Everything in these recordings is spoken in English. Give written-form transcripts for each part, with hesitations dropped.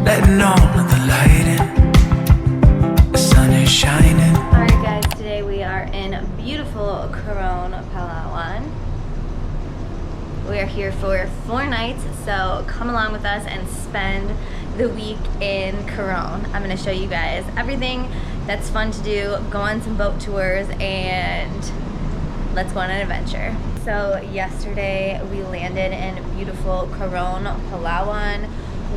letting all of the light in. The sun is shining. Alright guys, today we are in beautiful Coronpalawan. We are here for 4 nights, so come along with us and spend the week in Coron. I'm going to show you guys everything that's fun to do, go on some boat tours, and let's go on an adventure. So yesterday we landed in beautiful Coronpalawan.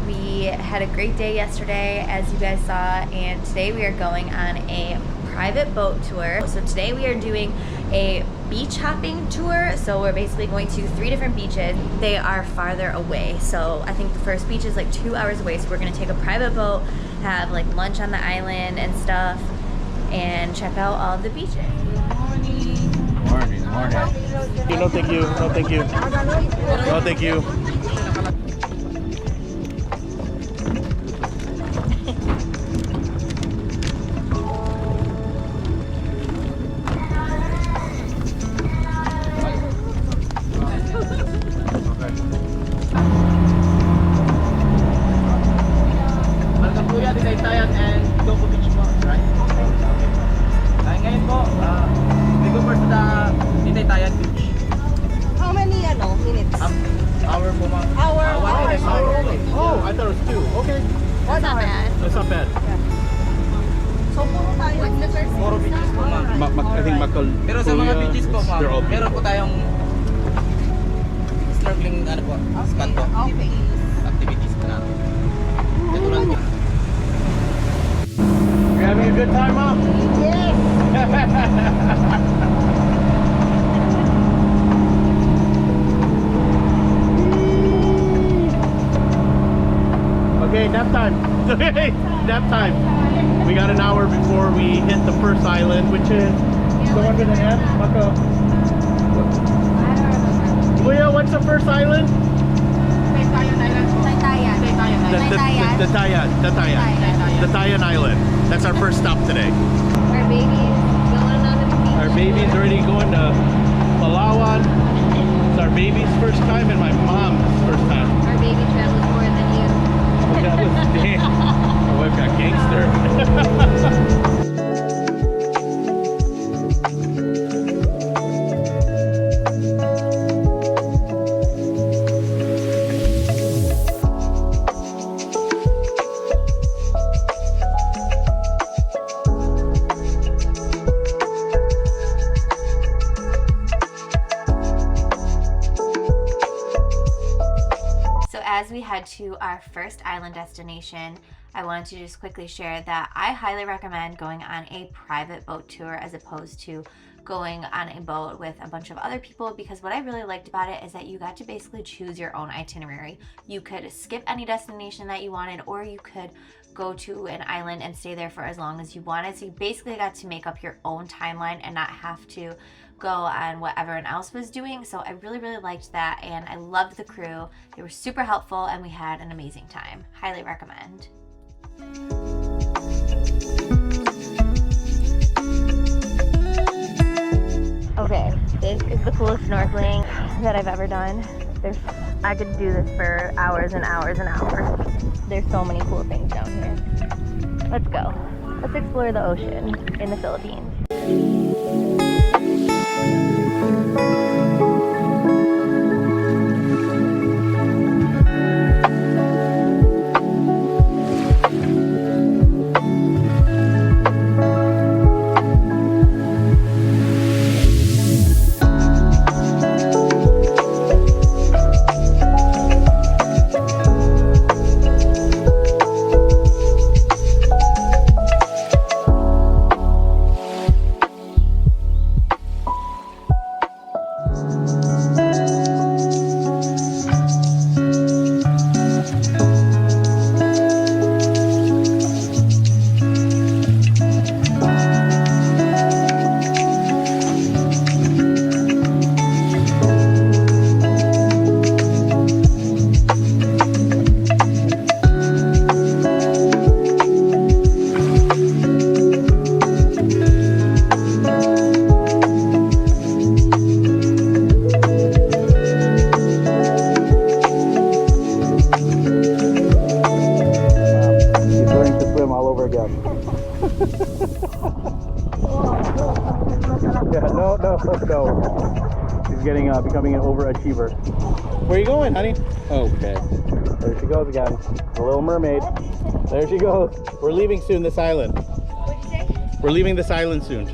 We had a great day yesterday, as you guys saw, and today we are going on a private boat tour. So today we are doing a beach hopping tour. So we're basically going to 3 different beaches. They are farther away. So I think the first beach is like 2 hours away. So we're gonna take a private boat, have like lunch on the island and stuff, and check out all of the beaches. Morning. No thank you, no thank you. No thank you. Malcapuya, and Coco Beach po, right? Okay. Ngayon po, we go first to the Beach. How many minutes? Hour po ma'am. Hour. Hour only. Oh, I thought it was 2. Okay. That's not bad. That's not bad. So puro tayo. What's the first? Puro beaches po ma'am. I think Malcapuya. Pero sa mga beaches po ma'am, they're all meron po tayong snorkeling spot po. Okay. Activities po natin. Katulad po. You having a good time, Mom? Yes. Okay, nap time. Nap time. We got an hour before we hit the first island, which is the one with the N. Kuya, what's the first island? The Tayan Island. That's our first stop today. Our baby's going on the beach. Our baby's already going to Palawan. It's our baby's first time and my mom's first time. Our baby travels more than you. That was damn. My wife got gangster. As we head to our first island destination, I wanted to just quickly share that I highly recommend going on a private boat tour as opposed to going on a boat with a bunch of other people, because what I really liked about it is that you got to basically choose your own itinerary. You could skip any destination that you wanted, or you could go to an island and stay there for as long as you wanted. So you basically got to make up your own timeline and not have to go on what everyone else was doing. So I really liked that, and I loved the crew. They were super helpful and we had an amazing time. Highly recommend. Okay, this is the coolest snorkeling that I've ever done. I could do this for hours and hours and hours. There's so many cool things down here. Let's go. Let's explore the ocean in the Philippines. up. Yeah, no. She's getting becoming an overachiever. Where are you going, honey? Okay. There she goes again. The Little Mermaid. There she goes. We're leaving soon this island. What'd you say? We're leaving this island soon.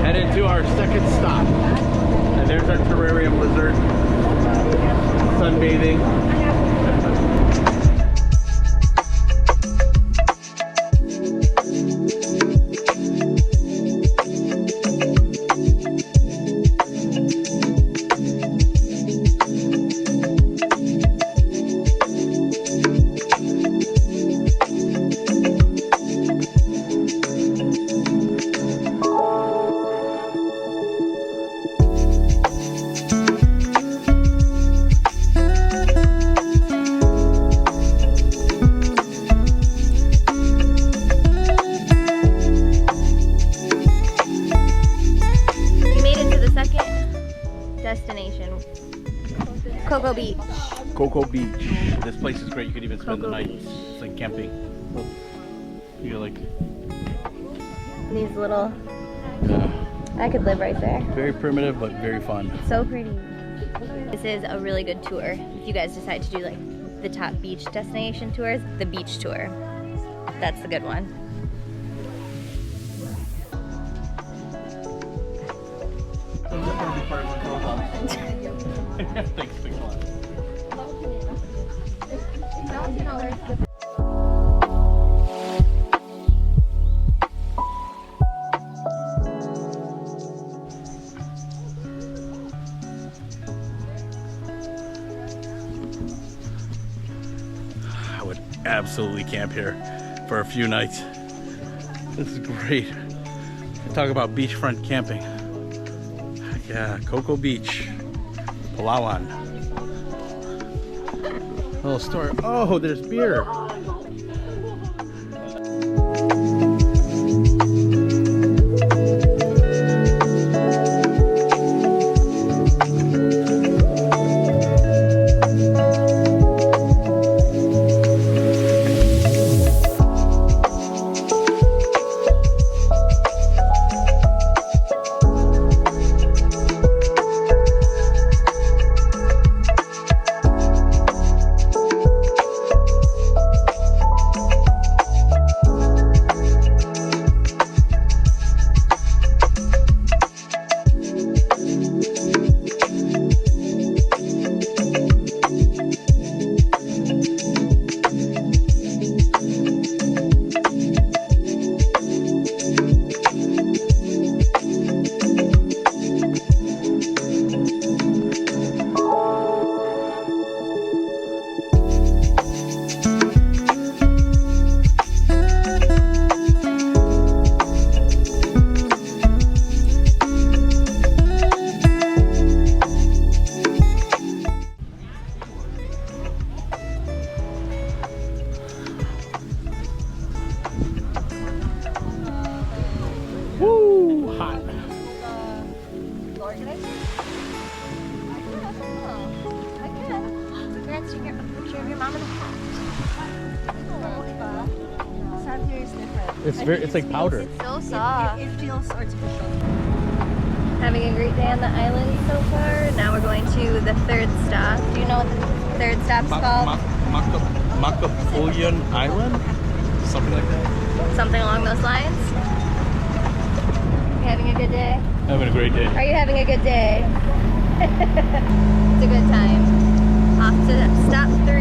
Headed to our second stop. And there's our terrarium lizard. Sunbathing. Destination, Coco Beach. Coco Beach. This place is great. You could even spend Coco the night. Beach. It's like camping. You're like These little, I could live right there. very primitive but very fun. So pretty. This is a really good tour. If you guys decide to do like the top beach destination tours, the beach tour. That's the good one. Thanks, thanks a lot. I would absolutely camp here for a few nights. This is great. Talk about beachfront camping. Yeah, Coco Beach, Palawan. Little store. Oh, there's beer. Woo! Hot. Congrats to your picture of your mom and Sand here is different. It's like powder. It's so soft. It feels artificial. Having a great day on the island so far. Now we're going to the third stop. Do you know what the third stop's called? Malcapuya Island? Something like that. Something along those lines. You having a good day? Having a great day. Are you having a good day? It's a good time. Off to stop 3.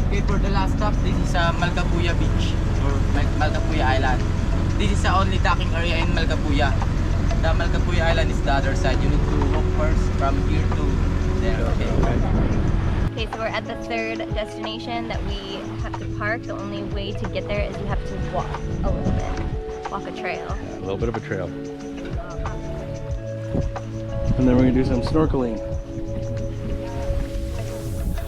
Okay, for the last stop, this is Malcapuya Beach or Malcapuya Island. This is the only docking area in Malcapuya. The Malcapuya Island is the other side. You need to walk first from here to there. Okay. Okay, so we're at the third destination that we have to park. The only way to get there is you have to walk a little bit. Walk a trail. A little bit of a trail. And then we're gonna do some snorkeling.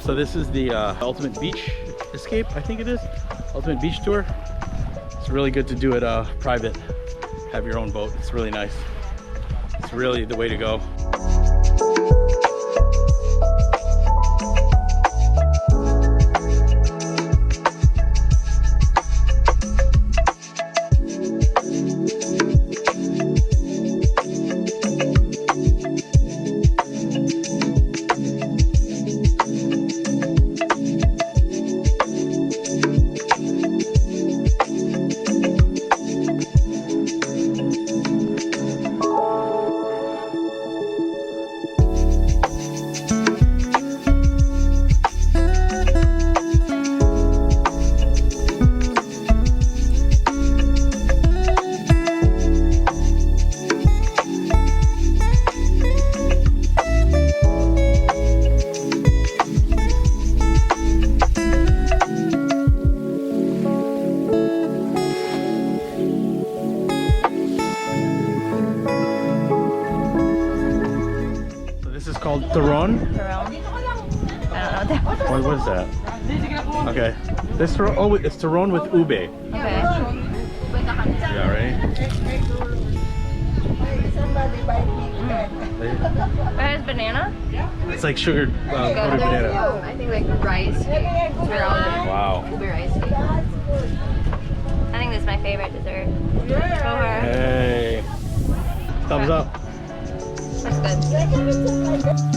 So this is the Ultimate Beach Escape, I think it is. Ultimate Beach Tour. It's really good to do it private. Have your own boat. It's really nice. It's really the way to go. Called Coron? What is that? Okay. This oh, it's Coron with ube. Okay. Yeah, right? There's banana? It's like sugar coated banana. I think like rice cake. Wow. Ube rice cake. I think this is my favorite dessert. Go her. Hey. Thumbs up. That's good.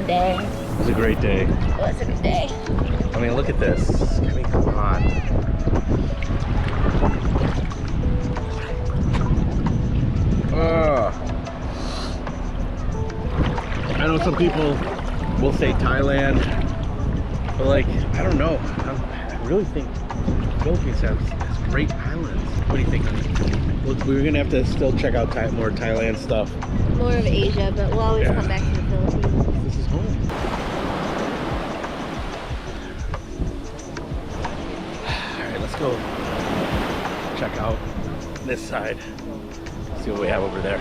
It was a great day. It was a good day. I mean, look at this. I mean, come on. I know some people will say Thailand, but like, I don't know. I really think Philippines has great islands. What do you think? Look, we're gonna have to still check out more Thailand stuff. More of Asia, but we'll always come back to the Philippines. This is home. Alright, let's go check out this side. See what we have over there.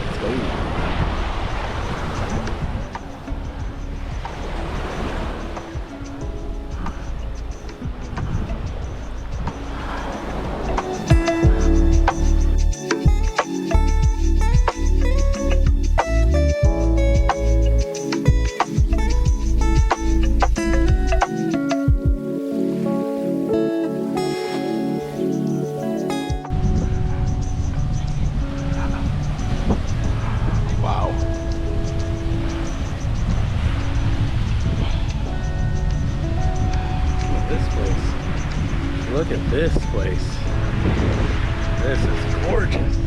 Let's go. Look at this place. This is gorgeous.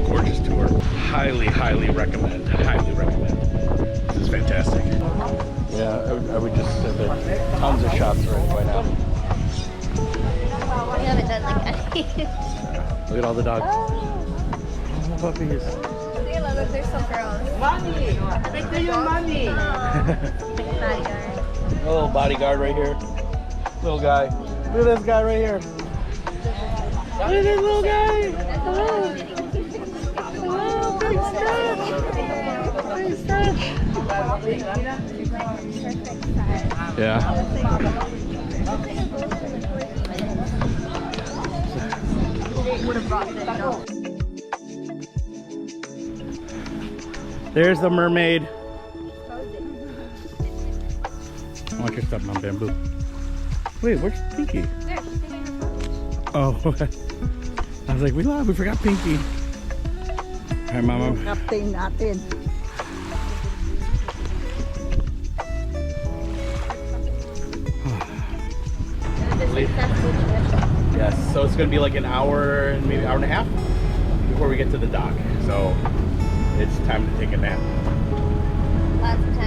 Gorgeous tour. Highly, highly recommend. Highly recommend. This is fantastic. Yeah, I would just say that tons of shots already by now. We haven't done like any. Look at all the dogs. Oh, puppies. Selah, look, there's some girls. Mommy! Take to your mommy! Bodyguard. A little bodyguard right here. Little guy. Look at this guy right here. Look at this little guy. Hello. Hello, big stretch. Big stretch. Yeah. Would have brought it. There's the mermaid. Watch your stepping on bamboo. Wait, where's Pinky? There, she's taking her photo. Oh, I was like, we forgot Pinky. Hi, Mama. Captain natin. Yes, so it's gonna be like an hour and maybe hour and a half before we get to the dock. So it's time to take a nap. Lots of